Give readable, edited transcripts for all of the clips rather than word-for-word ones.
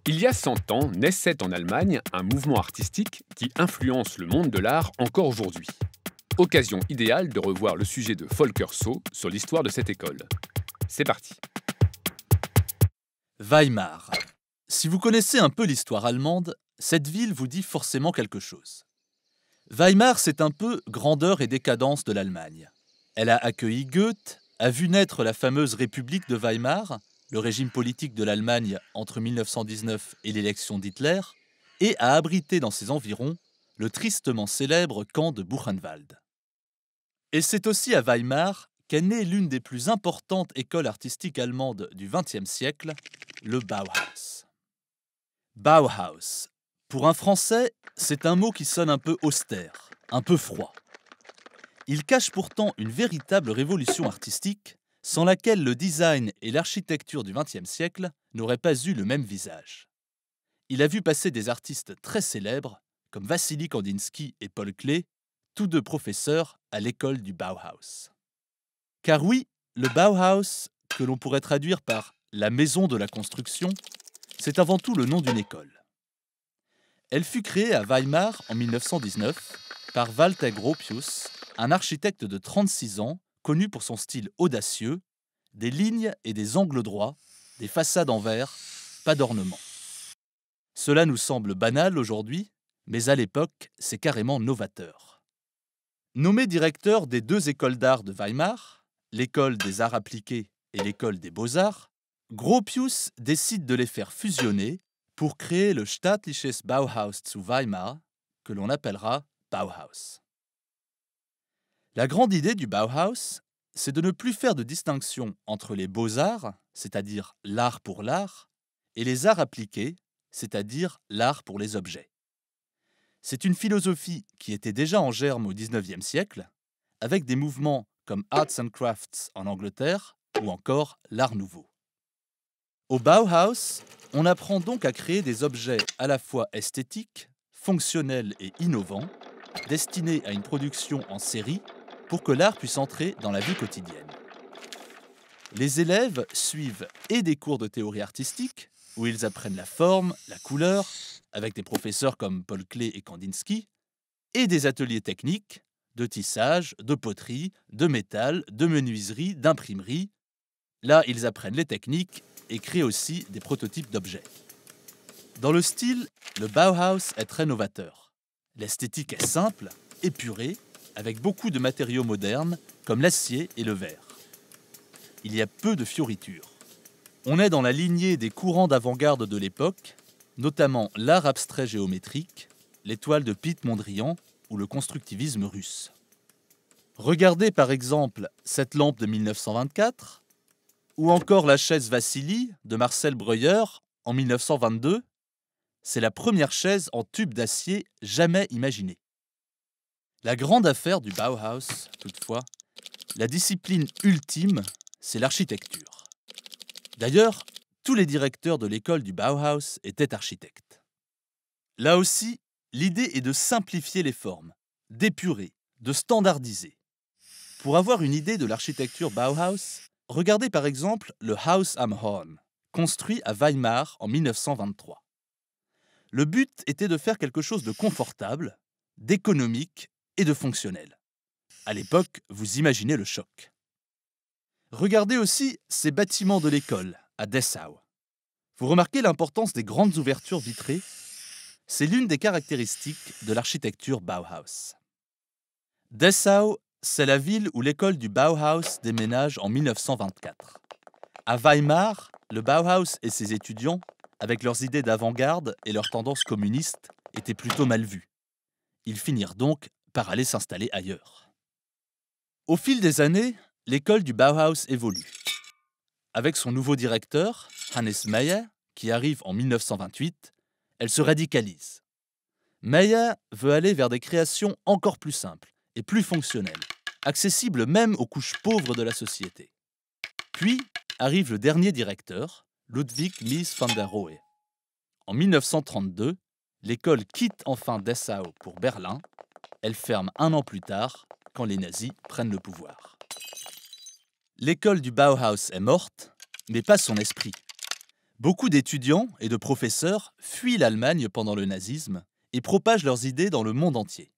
Il y a 100 ans, naissait en Allemagne un mouvement artistique qui influence le monde de l'art encore aujourd'hui. Occasion idéale de revoir le sujet de Volker Soo sur l'histoire de cette école. C'est parti. Weimar. Si vous connaissez un peu l'histoire allemande, cette ville vous dit forcément quelque chose. Weimar, c'est un peu grandeur et décadence de l'Allemagne. Elle a accueilli Goethe, a vu naître la fameuse République de Weimar, le régime politique de l'Allemagne entre 1919 et l'élection d'Hitler, et a abrité dans ses environs le tristement célèbre camp de Buchenwald. Et c'est aussi à Weimar qu'est née l'une des plus importantes écoles artistiques allemandes du XXe siècle, le Bauhaus. Bauhaus. Pour un Français, c'est un mot qui sonne un peu austère, un peu froid. Il cache pourtant une véritable révolution artistique sans laquelle le design et l'architecture du XXe siècle n'auraient pas eu le même visage. Il a vu passer des artistes très célèbres comme Wassily Kandinsky et Paul Klee, tous deux professeurs à l'école du Bauhaus. Car oui, le Bauhaus, que l'on pourrait traduire par la maison de la construction, c'est avant tout le nom d'une école. Elle fut créée à Weimar en 1919 par Walter Gropius, un architecte de 36 ans, connu pour son style audacieux, des lignes et des angles droits, des façades en verre, pas d'ornement. Cela nous semble banal aujourd'hui, mais à l'époque, c'est carrément novateur. Nommé directeur des deux écoles d'art de Weimar, l'école des arts appliqués et l'école des beaux-arts, Gropius décide de les faire fusionner pour créer le Staatliches Bauhaus zu Weimar, que l'on appellera Bauhaus. La grande idée du Bauhaus, c'est de ne plus faire de distinction entre les beaux-arts, c'est-à-dire l'art pour l'art, et les arts appliqués, c'est-à-dire l'art pour les objets. C'est une philosophie qui était déjà en germe au XIXe siècle, avec des mouvements comme Arts and Crafts en Angleterre ou encore l'Art nouveau. Au Bauhaus, on apprend donc à créer des objets à la fois esthétiques, fonctionnels et innovants, destinés à une production en série pour que l'art puisse entrer dans la vie quotidienne. Les élèves suivent et des cours de théorie artistique, où ils apprennent la forme, la couleur, avec des professeurs comme Paul Klee et Kandinsky, et des ateliers techniques, de tissage, de poterie, de métal, de menuiserie, d'imprimerie. Là, ils apprennent les techniques et créent aussi des prototypes d'objets. Dans le style, le Bauhaus est très novateur. L'esthétique est simple, épurée, avec beaucoup de matériaux modernes comme l'acier et le verre. Il y a peu de fioritures. On est dans la lignée des courants d'avant-garde de l'époque, notamment l'art abstrait géométrique, les toiles de Piet Mondrian ou le constructivisme russe. Regardez par exemple cette lampe de 1924, ou encore la chaise Wassily de Marcel Breuer en 1922. C'est la première chaise en tube d'acier jamais imaginée. La grande affaire du Bauhaus, toutefois, la discipline ultime, c'est l'architecture. D'ailleurs, tous les directeurs de l'école du Bauhaus étaient architectes. Là aussi, l'idée est de simplifier les formes, d'épurer, de standardiser. Pour avoir une idée de l'architecture Bauhaus, regardez par exemple le Haus am Horn, construit à Weimar en 1923. Le but était de faire quelque chose de confortable, d'économique et de fonctionnel. À l'époque, vous imaginez le choc. Regardez aussi ces bâtiments de l'école, à Dessau. Vous remarquez l'importance des grandes ouvertures vitrées? C'est l'une des caractéristiques de l'architecture Bauhaus. Dessau, c'est la ville où l'école du Bauhaus déménage en 1924. À Weimar, le Bauhaus et ses étudiants, avec leurs idées d'avant-garde et leurs tendances communistes, étaient plutôt mal vus. Ils finirent donc par aller s'installer ailleurs. Au fil des années, l'école du Bauhaus évolue. Avec son nouveau directeur, Hannes Meyer, qui arrive en 1928, elle se radicalise. Meyer veut aller vers des créations encore plus simples et plus fonctionnelles, accessibles même aux couches pauvres de la société. Puis arrive le dernier directeur, Ludwig Mies van der Rohe. En 1932, l'école quitte enfin Dessau pour Berlin. Elle ferme un an plus tard, quand les nazis prennent le pouvoir. L'école du Bauhaus est morte, mais pas son esprit. Beaucoup d'étudiants et de professeurs fuient l'Allemagne pendant le nazisme et propagent leurs idées dans le monde entier.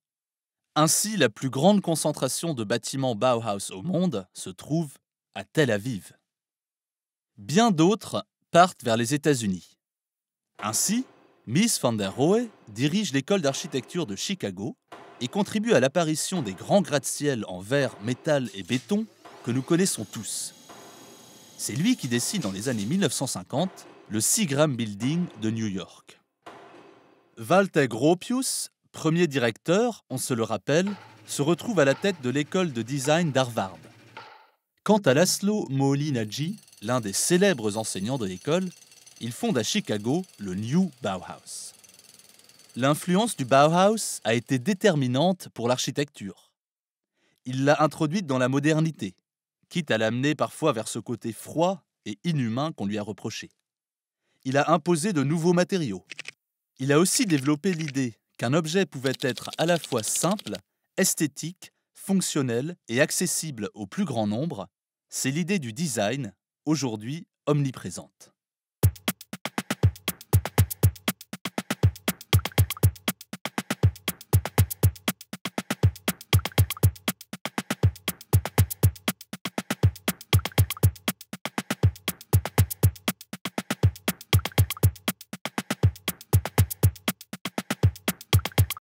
Ainsi, la plus grande concentration de bâtiments Bauhaus au monde se trouve à Tel Aviv. Bien d'autres partent vers les États-Unis. Ainsi, Mies van der Rohe dirige l'école d'architecture de Chicago et contribue à l'apparition des grands gratte-ciel en verre, métal et béton que nous connaissons tous. C'est lui qui dessine dans les années 1950 le Seagram Building de New York. Walter Gropius, premier directeur, on se le rappelle, se retrouve à la tête de l'école de design d'Harvard. Quant à Laszlo Moholy-Nagy, l'un des célèbres enseignants de l'école, il fonde à Chicago le New Bauhaus. L'influence du Bauhaus a été déterminante pour l'architecture. Il l'a introduite dans la modernité, quitte à l'amener parfois vers ce côté froid et inhumain qu'on lui a reproché. Il a imposé de nouveaux matériaux. Il a aussi développé l'idée qu'un objet pouvait être à la fois simple, esthétique, fonctionnel et accessible au plus grand nombre. C'est l'idée du design, aujourd'hui omniprésente.